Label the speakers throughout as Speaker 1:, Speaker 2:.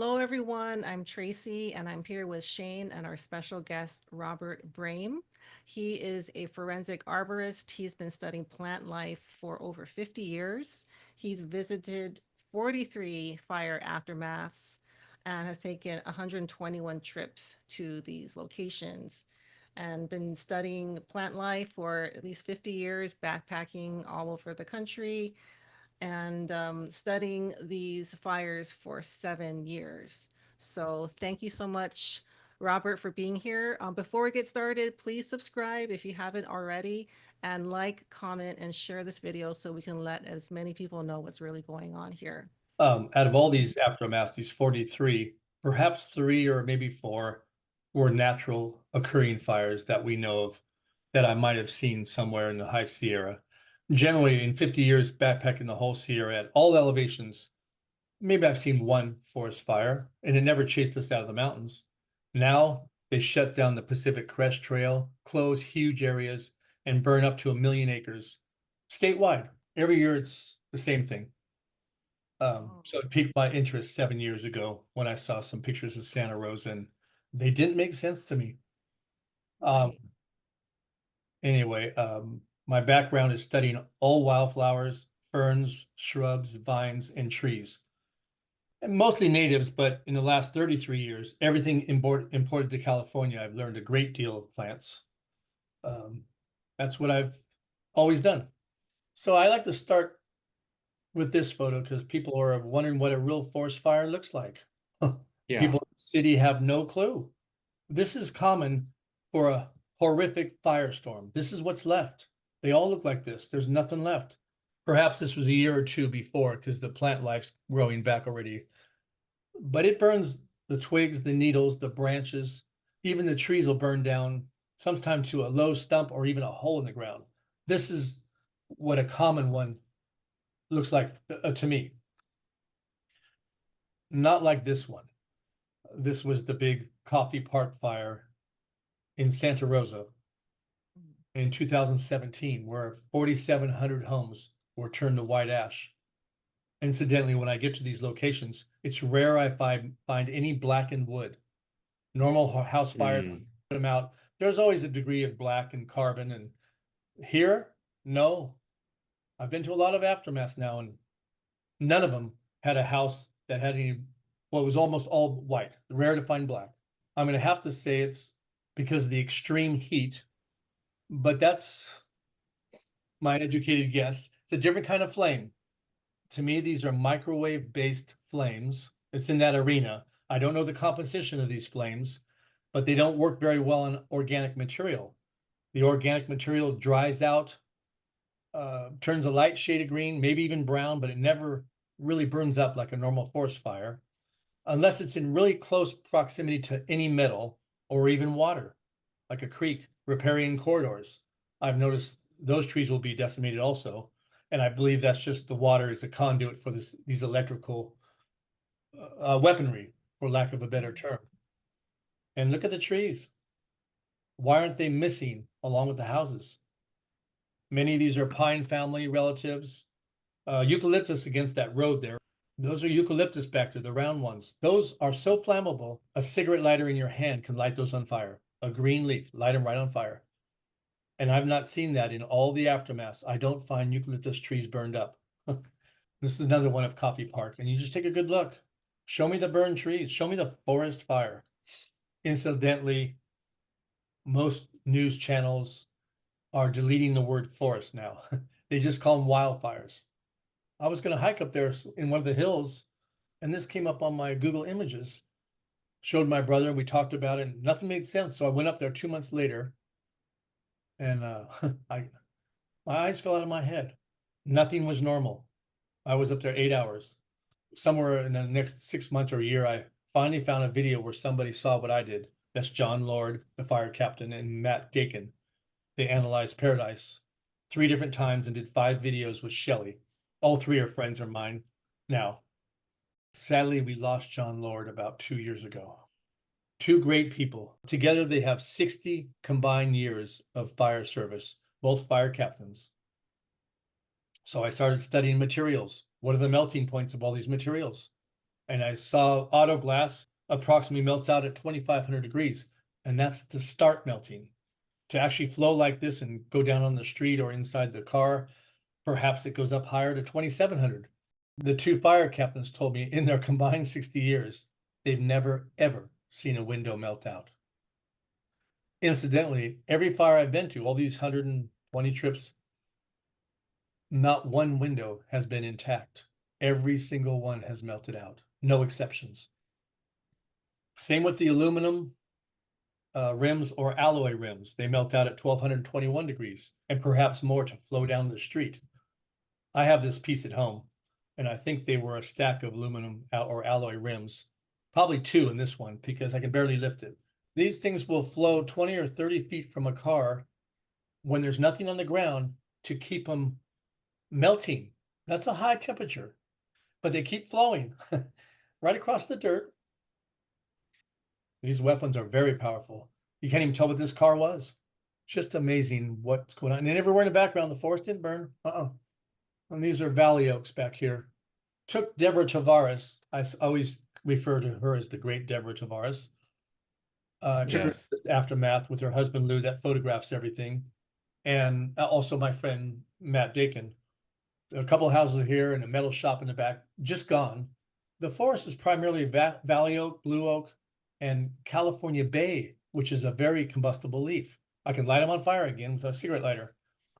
Speaker 1: Hello, everyone. I'm Tracy, and I'm here with Shane and our special guest, Robert Brame. He is a forensic arborist. He's been studying plant life for over 50 years. He's visited 43 fire aftermaths and has taken 121 trips to these locations and been studying plant life for at least 50 years, backpacking all over the country and studying these fires for 7 years. So thank you so much, Robert, for being here. Before we get started, please subscribe if you haven't already, and like, comment, and share this video so we can let as many people know what's really going on here.
Speaker 2: Out of all these aftermaths, these 43, perhaps 3 or maybe 4 were natural occurring fires that we know of that I might have seen somewhere in the high Sierra. Generally, in 50 years backpacking the whole Sierra at all elevations, maybe I've seen one forest fire, and it never chased us out of the mountains. Now they shut down the Pacific Crest Trail, close huge areas, and burn up to 1 million acres statewide. Every year it's the same thing. So it piqued my interest 7 years ago when I saw some pictures of Santa Rosa, and they didn't make sense to me.
Speaker 1: Right.
Speaker 2: Anyway, my background is studying all wildflowers, ferns, shrubs, vines, and trees. And mostly natives, but in the last 33 years, everything imported to California, I've learned a great deal of plants. That's what I've always done. So I like to start with this photo because people are wondering what a real forest fire looks like.
Speaker 3: Yeah.
Speaker 2: People in the city have no clue. This is common for a horrific firestorm. This is what's left. They all look like this. There's nothing left. Perhaps this was a year or two before because the plant life's growing back already. But it burns the twigs, the needles, the branches, even the trees will burn down, sometimes to a low stump or even a hole in the ground. This is what a common one looks like to me. Not like this one. This was the big Coffee Park fire in Santa Rosa in 2017, where 4,700 homes were turned to white ash. Incidentally, when I get to these locations, it's rare I find any blackened wood. Normal house fire, put them out. There's always a degree of black and carbon, and here, no. I've been to a lot of aftermaths now, and none of them had a house that had any, well, it was almost all white, rare to find black. I'm going to have to say it's because of the extreme heat, but that's my educated guess. It's a different kind of flame. To me, these are microwave-based flames. It's in that arena. I don't know the composition of these flames, but they don't work very well on organic material. The organic material dries out, turns a light shade of green, maybe even brown, but it never really burns up like a normal forest fire, unless it's in really close proximity to any metal or even water, like a creek, riparian corridors. I've noticed those trees will be decimated also. And I believe that's just the water is a conduit for these electrical weaponry, for lack of a better term. And look at the trees. Why aren't they missing along with the houses? Many of these are pine family relatives. Eucalyptus against that road there. Those are eucalyptus back there, the round ones. Those are so flammable, a cigarette lighter in your hand can light those on fire. A green leaf, light them right on fire. And I've not seen that in all the aftermaths. I don't find eucalyptus trees burned up. This is another one of Coffee Park, and you just take a good look. Show me the burned trees. Show me the forest fire. Incidentally, most news channels are deleting the word forest now. They just call them wildfires. I was going to hike up there in one of the hills, and this came up on my Google Images. Showed my brother, we talked about it, and nothing made sense. So I went up there 2 months later, and my eyes fell out of my head. Nothing was normal. I was up there 8 hours. Somewhere in the next 6 months or a year, I finally found a video where somebody saw what I did. That's John Lord, the fire captain, and Matt Dakin. They analyzed Paradise 3 different times and did 5 videos with Shelley. All 3 are friends of mine now. Sadly, we lost John Lord about 2 years ago. 2 great people. Together, they have 60 combined years of fire service, both fire captains. So I started studying materials. What are the melting points of all these materials? And I saw auto glass approximately melts out at 2,500 degrees. And that's to start melting. To actually flow like this and go down on the street or inside the car, perhaps it goes up higher to 2,700. The two fire captains told me in their combined 60 years, they've never, ever seen a window melt out. Incidentally, every fire I've been to, all these 120 trips, not one window has been intact. Every single one has melted out, no exceptions. Same with the aluminum rims or alloy rims. They melt out at 1,221 degrees and perhaps more to flow down the street. I have this piece at home, and I think they were a stack of aluminum or alloy rims, probably two in this one because I can barely lift it. These things will flow 20 or 30 feet from a car when there's nothing on the ground to keep them melting. That's a high temperature, but they keep flowing right across the dirt. These weapons are very powerful. You can't even tell what this car was. Just amazing what's going on. And everywhere in the background, the forest didn't burn. And these are valley oaks back here. Took Deborah Tavares. I always refer to her as the great Deborah Tavares. Took her to the aftermath with her husband Lou that photographs everything. And also my friend Matt Dakin. A couple of houses here and a metal shop in the back, just gone. The forest is primarily valley oak, blue oak, and California bay, which is a very combustible leaf. I can light them on fire again with a cigarette lighter.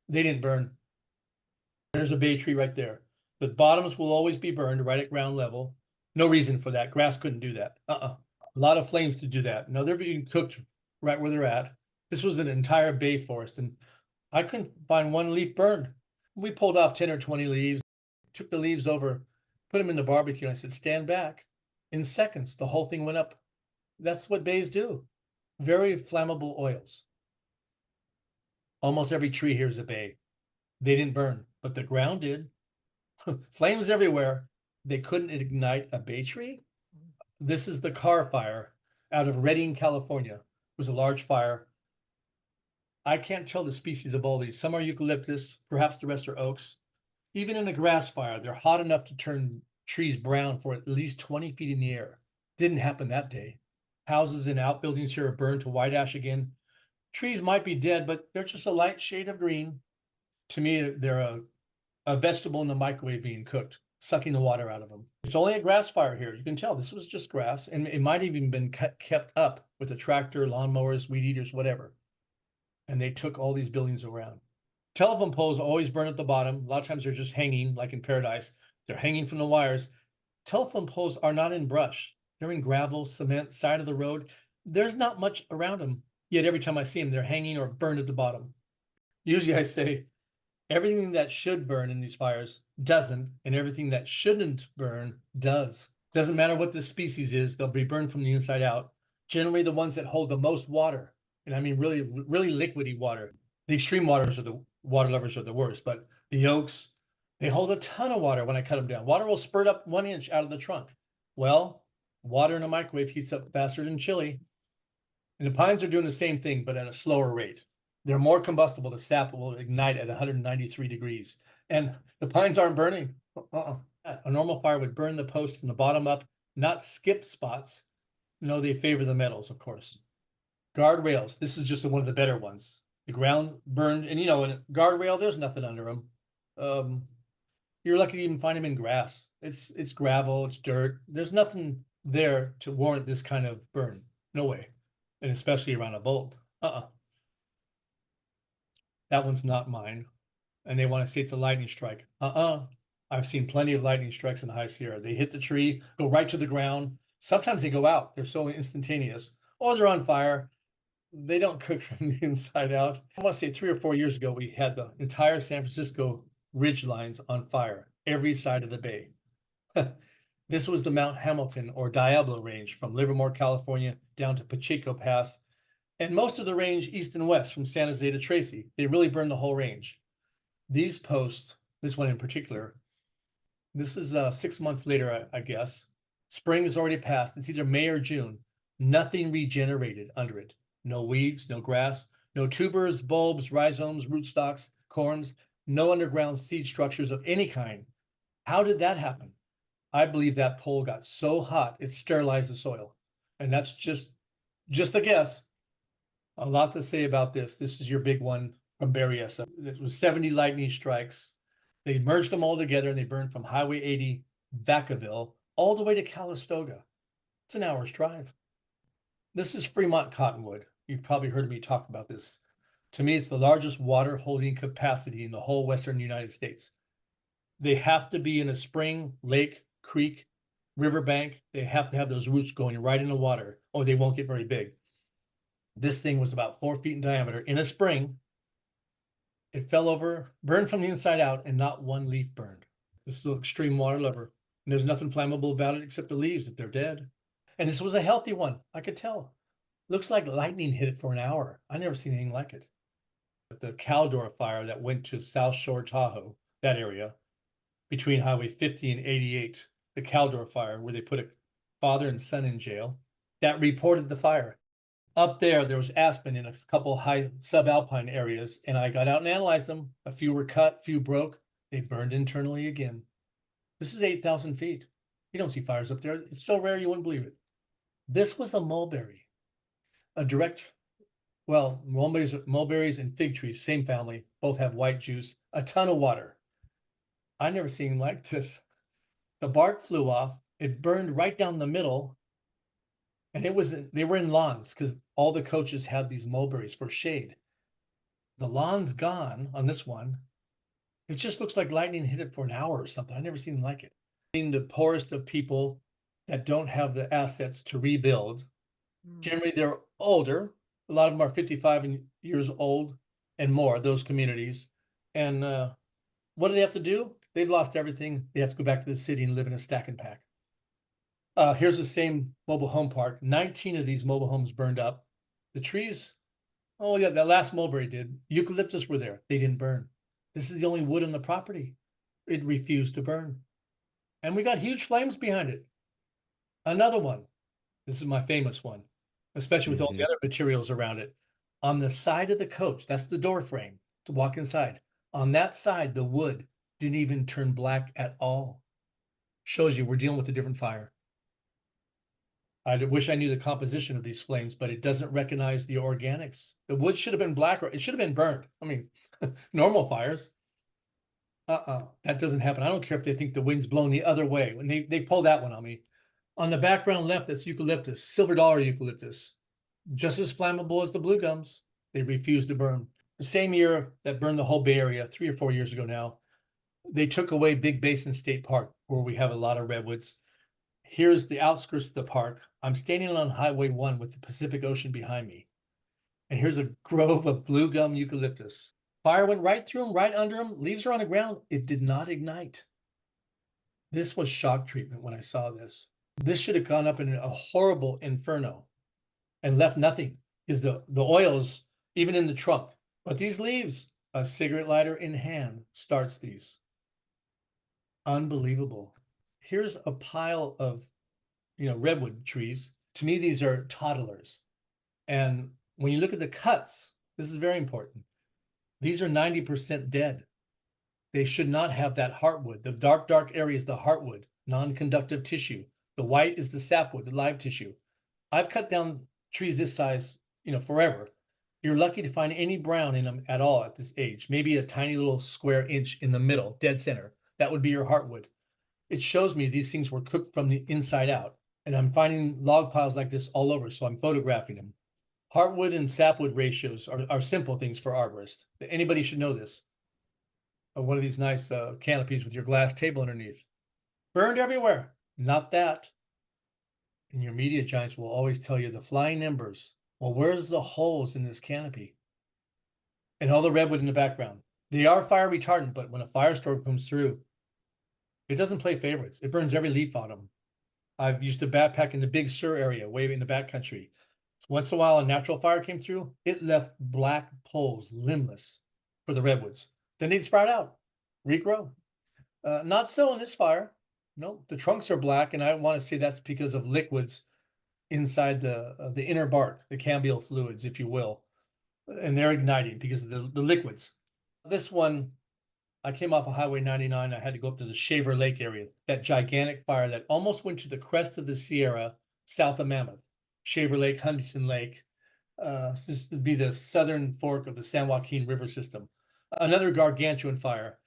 Speaker 2: They didn't burn. There's a bay tree right there. The bottoms will always be burned right at ground level. No reason for that. Grass couldn't do that. A lot of flames to do that. Now they're being cooked right where they're at. This was an entire bay forest, and I couldn't find one leaf burned. We pulled off 10 or 20 leaves, took the leaves over, put them in the barbecue, and I said, stand back. In seconds, the whole thing went up. That's what bays do. Very flammable oils. Almost every tree here is a bay. They didn't burn, but the ground did. Flames everywhere. They couldn't ignite a bay tree. This is the car fire out of Redding, California. It was a large fire. I can't tell the species of all these. Some are eucalyptus, perhaps the rest are oaks. Even in a grass fire, they're hot enough to turn trees brown for at least 20 feet in the air. Didn't happen that day. Houses and outbuildings here are burned to white ash again. Trees might be dead, but they're just a light shade of green. To me, they're a vegetable in the microwave being cooked, sucking the water out of them. It's only a grass fire here. You can tell this was just grass, and it might have even been kept up with a tractor, lawnmowers, weed eaters, whatever. And they took all these buildings around. Telephone poles always burn at the bottom. A lot of times they're just hanging, like in Paradise. They're hanging from the wires. Telephone poles are not in brush. They're in gravel, cement, side of the road. There's not much around them. Yet every time I see them, they're hanging or burned at the bottom. Usually I say, everything that should burn in these fires doesn't, and everything that shouldn't burn does. Doesn't matter what the species is, they'll be burned from the inside out. Generally the ones that hold the most water. And I mean, really, really liquidy water. The extreme waters are the water lovers are the worst, but the oaks, they hold a ton of water when I cut them down. Water will spurt up 1 inch out of the trunk. Well, water in a microwave heats up faster than chili. And the pines are doing the same thing, but at a slower rate. They're more combustible. The sap will ignite at 193 degrees. And the pines aren't burning. A normal fire would burn the post from the bottom up, not skip spots. No, they favor the metals, of course. Guardrails. This is just one of the better ones. The ground burned, and in a guardrail, there's nothing under them. You're lucky to even find them in grass. It's gravel, it's dirt. There's nothing there to warrant this kind of burn. No way. And especially around a bolt. That one's not mine. And they want to say it's a lightning strike. I've seen plenty of lightning strikes in the High Sierra. They hit the tree, go right to the ground. Sometimes they go out. They're so instantaneous. Or they're on fire. They don't cook from the inside out. I want to say 3 or 4 years ago, we had the entire San Francisco ridge lines on fire, every side of the bay. This was the Mount Hamilton or Diablo Range from Livermore, California, down to Pacheco Pass, and most of the range east and west from San Jose to Tracy. They really burned the whole range. These posts, this one in particular, this is 6 months later, I guess. Spring has already passed. It's either May or June. Nothing regenerated under it. No weeds, no grass, no tubers, bulbs, rhizomes, rootstocks, corms, no underground seed structures of any kind. How did that happen? I believe that pole got so hot, it sterilized the soil. And that's just a guess. A lot to say about this. This is your big one from Berryessa. It was 70 lightning strikes. They merged them all together and they burned from Highway 80, Vacaville, all the way to Calistoga. It's an hour's drive. This is Fremont Cottonwood. You've probably heard me talk about this. To me, it's the largest water holding capacity in the whole Western United States. They have to be in a spring, lake, creek, riverbank. They have to have those roots going right in the water, or they won't get very big. This thing was about 4 feet in diameter in a spring. It fell over, burned from the inside out, and not one leaf burned. This is an extreme water lover. And there's nothing flammable about it except the leaves if they're dead. And this was a healthy one. I could tell. Looks like lightning hit it for an hour. I never seen anything like it. The Caldor fire that went to South Shore Tahoe, that area, between Highway 50 and 88, the Caldor fire, where they put a father and son in jail, that reported the fire. Up there was aspen in a couple high subalpine areas, and I got out and analyzed them. A few were cut, few broke. They burned internally again. This is 8,000 feet. You don't see fires up there. It's so rare you wouldn't believe it. This was a mulberry, a direct, well, mulberries and fig trees, same family, both have white juice, a ton of water. I never seen like this. The bark flew off. It burned right down the middle. And they were in lawns because all the coaches had these mulberries for shade. The lawn's gone on this one. It just looks like lightning hit it for an hour or something. I've never seen like it. Being the poorest of people that don't have the assets to rebuild. Generally, they're older. A lot of them are 55 years old and more, those communities. And what do they have to do? They've lost everything. They have to go back to the city and live in a stack and pack. Here's the same mobile home park. 19 of these mobile homes burned up. The trees, oh yeah, that last mulberry did. Eucalyptus were there. They didn't burn. This is the only wood on the property. It refused to burn. And we got huge flames behind it. Another one. This is my famous one, especially with all the other materials around it. On the side of the coach, that's the door frame to walk inside. On that side, the wood didn't even turn black at all. Shows you we're dealing with a different fire. I wish I knew the composition of these flames, but it doesn't recognize the organics. The wood should have been black, or it should have been burned. I mean, normal fires. That doesn't happen. I don't care if they think the wind's blowing the other way. When they pull that one on me. On the background left, that's eucalyptus, silver dollar eucalyptus. Just as flammable as the blue gums. They refuse to burn. The same year that burned the whole Bay Area, 3 or 4 years ago now, they took away Big Basin State Park, where we have a lot of redwoods. Here's the outskirts of the park. I'm standing on Highway 1 with the Pacific Ocean behind me. And here's a grove of blue gum eucalyptus. Fire went right through them, right under them. Leaves are on the ground. It did not ignite. This was shock treatment when I saw this. This should have gone up in a horrible inferno and left nothing, because the oil's even in the trunk. But these leaves, a cigarette lighter in hand starts these. Unbelievable. Here's a pile of, redwood trees. To me, these are toddlers. And when you look at the cuts, this is very important. These are 90% dead. They should not have that heartwood. The dark area is the heartwood, non-conductive tissue. The white is the sapwood, the live tissue. I've cut down trees this size, forever. You're lucky to find any brown in them at all at this age. Maybe a tiny little square inch in the middle, dead center. That would be your heartwood. It shows me these things were cooked from the inside out. And I'm finding log piles like this all over, so I'm photographing them. Heartwood and sapwood ratios are simple things for arborists. Anybody should know this. One of these nice canopies with your glass table underneath. Burned everywhere. Not that. And your media giants will always tell you the flying embers. Well, where's the holes in this canopy? And all the redwood in the background. They are fire retardant, but when a firestorm comes through, it doesn't play favorites. It burns every leaf on them. I've used to backpack in the Big Sur area, way in the backcountry. Once in a while, a natural fire came through. It left black poles limbless for the redwoods. Then they'd sprout out, regrow. Not so in this fire. No, the trunks are black, and I want to say that's because of liquids inside the inner bark, the cambial fluids, if you will, and they're igniting because of the liquids. This one, I came off of Highway 99. I had to go up to the Shaver Lake area, that gigantic fire that almost went to the crest of the Sierra, south of Mammoth. Shaver Lake, Huntington Lake. This would be the southern fork of the San Joaquin River system. Another gargantuan fire.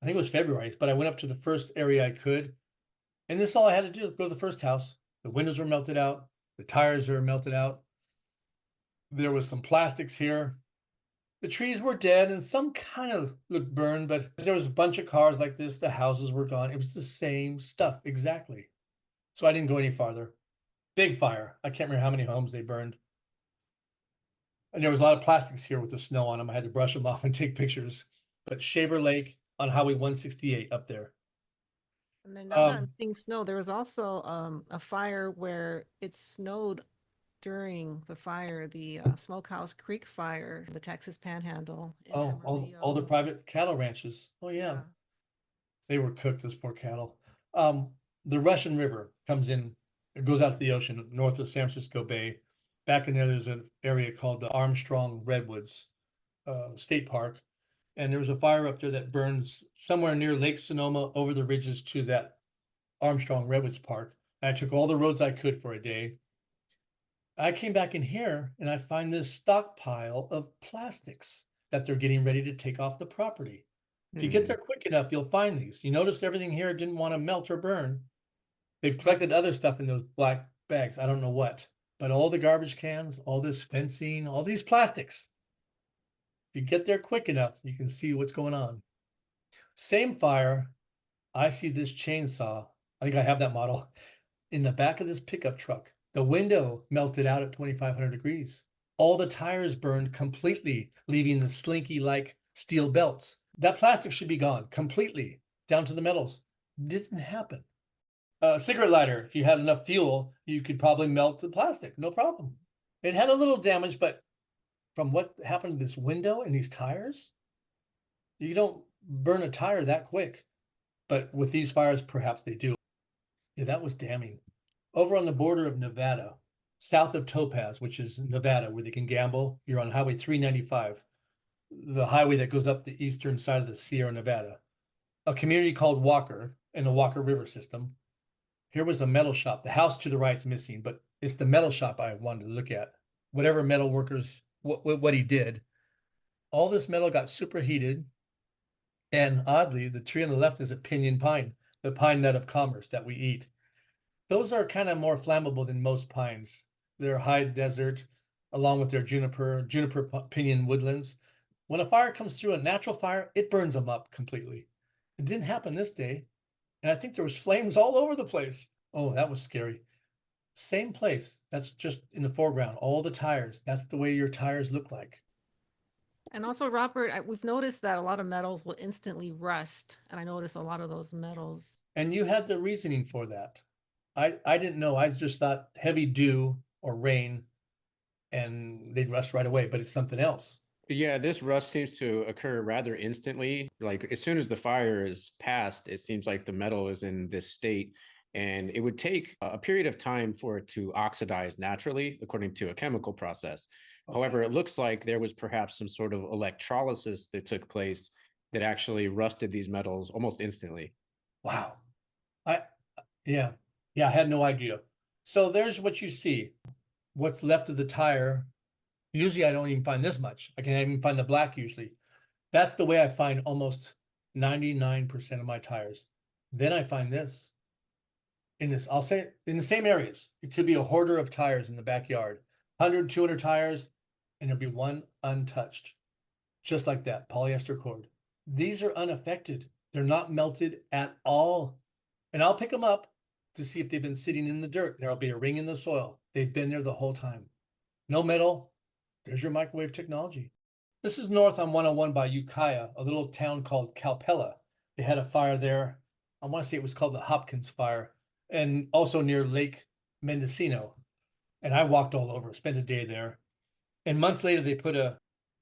Speaker 2: I think it was February, but I went up to the first area I could. And this is all I had to do, go to the first house. The windows were melted out. The tires are melted out. There was some plastics here. The trees were dead and some kind of looked burned, but there was a bunch of cars like this. The houses were gone. It was the same stuff exactly. So I didn't go any farther. Big fire. I can't remember how many homes they burned. And there was a lot of plastics here with the snow on them. I had to brush them off and take pictures. But Shaver Lake on Highway 168 up there.
Speaker 1: And then now that I'm seeing snow, there was also a fire where it snowed during the fire, the Smokehouse Creek fire, the Texas Panhandle in
Speaker 2: All the
Speaker 1: Amarillo.
Speaker 2: private cattle ranches. Oh yeah.
Speaker 1: Yeah.
Speaker 2: They were cooked, those poor cattle. The Russian River comes in, it goes out to the ocean north of San Francisco Bay. Back in there, there's an area called the Armstrong Redwoods State Park. And there was a fire up there that burns somewhere near Lake Sonoma over the ridges to that Armstrong Redwoods Park. I took all the roads I could for a day. I came back in here and I find this stockpile of plastics that they're getting ready to take off the property. If you get there quick enough, you'll find these. You notice everything here didn't want to melt or burn. They've collected other stuff in those black bags. I don't know what, but all the garbage cans, all this fencing, all these plastics. If you get there quick enough, you can see what's going on. Same fire. I see this chainsaw. I think I have that model in the back of this pickup truck. The window melted out at 2,500 degrees. All the tires burned completely, leaving the slinky-like steel belts. That plastic should be gone completely, down to the metals. Didn't happen. Cigarette lighter, if you had enough fuel, you could probably melt the plastic, no problem. It had a little damage, but from what happened to this window and these tires, you don't burn a tire that quick. But with these fires, perhaps they do. Yeah, that was damning. Over on the border of Nevada, south of Topaz, which is Nevada, where they can gamble, you're on Highway 395, the highway that goes up the eastern side of the Sierra Nevada. A community called Walker in the Walker River system. Here was a metal shop. The house to the right is missing, but it's the metal shop I wanted to look at. Whatever metal workers, what he did. All this metal got superheated. And oddly, the tree on the left is a pinyon pine, the pine nut of commerce that we eat. Those are kind of more flammable than most pines. They're high desert, along with their juniper pinyon woodlands. When a fire comes through, a natural fire, it burns them up completely. It didn't happen this day. And I think there was flames all over the place. Oh, that was scary. Same place. That's just in the foreground. All the tires. That's the way your tires look like.
Speaker 1: And also, Robert, we've noticed that a lot of metals will instantly rust. And I noticed a lot of those metals.
Speaker 2: And you had the reasoning for that. I didn't know. I just thought heavy dew or rain and they'd rust right away, but it's something else.
Speaker 3: Yeah, this rust seems to occur rather instantly. Like as soon as the fire is passed, it seems like the metal is in this state. And it would take a period of time for it to oxidize naturally, according to a chemical process.
Speaker 2: Okay.
Speaker 3: However, it looks like there was perhaps some sort of electrolysis that took place that actually rusted these metals almost instantly.
Speaker 2: Wow. Yeah, I had no idea. So there's what you see. What's left of the tire. Usually I don't even find this much. I can't even find the black usually. That's the way I find almost 99% of my tires. Then I find this. In this, I'll say in the same areas. It could be a hoarder of tires in the backyard. 100, 200 tires, and there'll be one untouched. Just like that, polyester cord. These are unaffected. They're not melted at all. And I'll pick them up to see if they've been sitting in the dirt. There'll be a ring in the soil. They've been there the whole time. No metal. There's your microwave technology. This is north on 101 by Ukiah, a little town called Calpella. They had a fire there. I want to say it was called the Hopkins Fire, and also near Lake Mendocino. And I walked all over, spent a day there. And months later, they put a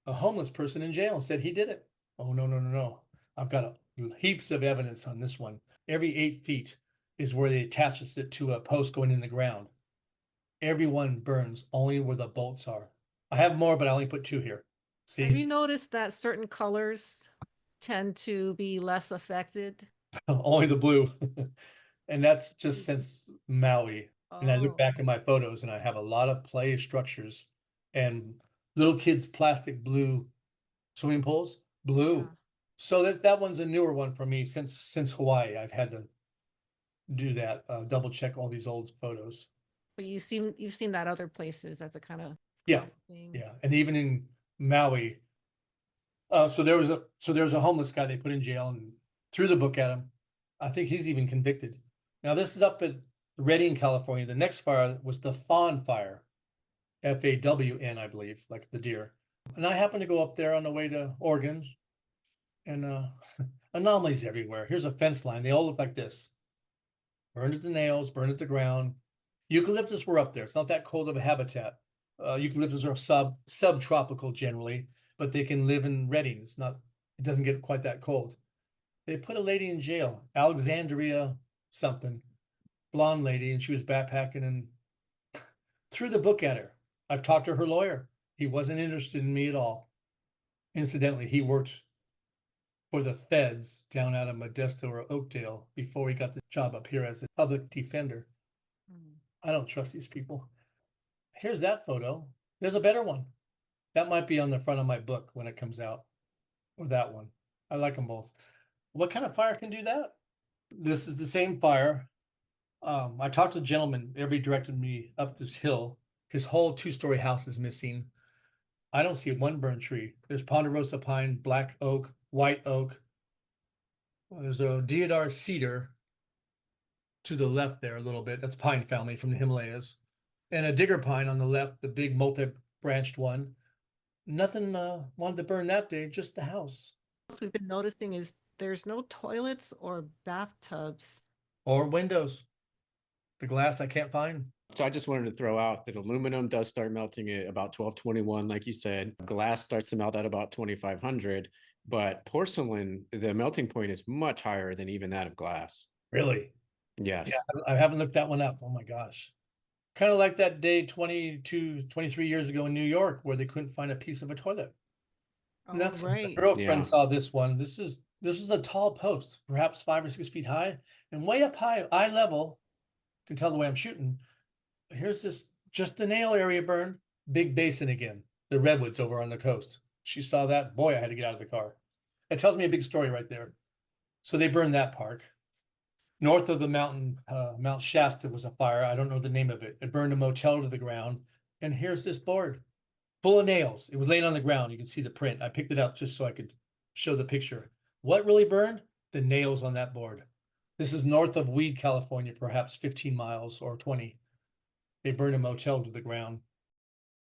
Speaker 2: homeless person in jail and said he did it. Oh, no. I've got heaps of evidence on this one. Every 8 feet is where they attaches it to a post going in the ground. Everyone burns only where the bolts are. I have more, but I only put 2 here. See?
Speaker 1: Have you noticed that certain colors tend to be less affected?
Speaker 2: Only the blue. And that's just since Maui. And I look
Speaker 1: Oh,
Speaker 2: back at my photos and I have a lot of play structures and little kids' plastic blue swimming pools, blue.
Speaker 1: yeah.
Speaker 2: So that one's a newer one for me since Hawaii. I've had to do that, double check all these old photos.
Speaker 1: But you've seen that other places as a kind of
Speaker 2: Yeah,
Speaker 1: thing.
Speaker 2: yeah. And even in Maui, so there was a homeless guy they put in jail and threw the book at him. I think he's even convicted. Now this is up at Redding, California. The next fire was the Fawn Fire, FAWN, I believe, like the deer. And I happened to go up there on the way to Oregon, and anomalies everywhere. Here's a fence line. They all look like this. Burned at the nails, burned at the ground. Eucalyptus were up there. It's not that cold of a habitat. Eucalyptus are subtropical generally, but they can live in Redding. It doesn't get quite that cold. They put a lady in jail, Alexandria something, blonde lady, and she was backpacking and threw the book at her. I've talked to her lawyer. He wasn't interested in me at all. Incidentally, he worked for the feds down out of Modesto or Oakdale before he got the job up here as a public defender.
Speaker 1: Mm.
Speaker 2: I don't trust these people. Here's that photo. There's a better one. That might be on the front of my book when it comes out, or that one. I like them both. What kind of fire can do that? This is the same fire. I talked to a gentleman. Everybody directed me up this hill. His whole 2-story house is missing. I don't see one burned tree. There's ponderosa pine, black oak, white oak. There's a deodar cedar to the left there a little bit. That's pine family from the Himalayas. And a digger pine on the left, the big multi-branched one. Nothing wanted to burn that day, just the house.
Speaker 1: What we've been noticing is there's no toilets or bathtubs.
Speaker 2: Or windows. The glass I can't find.
Speaker 3: So I just wanted to throw out that aluminum does start melting at about 1221, like you said. Glass starts to melt at about 2500, but porcelain, the melting point is much higher than even that of glass.
Speaker 2: Really?
Speaker 3: Yes.
Speaker 2: Yeah, I haven't looked that one up. Oh my gosh. Kind of like that day 23 years ago in New York where they couldn't find a piece of a toilet. And
Speaker 1: Oh,
Speaker 2: that's
Speaker 1: right.
Speaker 2: my girlfriend
Speaker 3: Yeah.
Speaker 2: saw this one. This is a tall post, perhaps 5 or 6 feet high, and way up high, eye level. You can tell the way I'm shooting. Here's just the nail area burned. Big basin again. The redwoods over on the coast. She saw that. Boy, I had to get out of the car. It tells me a big story right there. So they burned that park. North of the mountain, Mount Shasta was a fire. I don't know the name of it. It burned a motel to the ground. And here's this board full of nails. It was laying on the ground. You can see the print. I picked it up just so I could show the picture. What really burned? The nails on that board. This is north of Weed, California, perhaps 15 miles or 20. They burned a motel to the ground.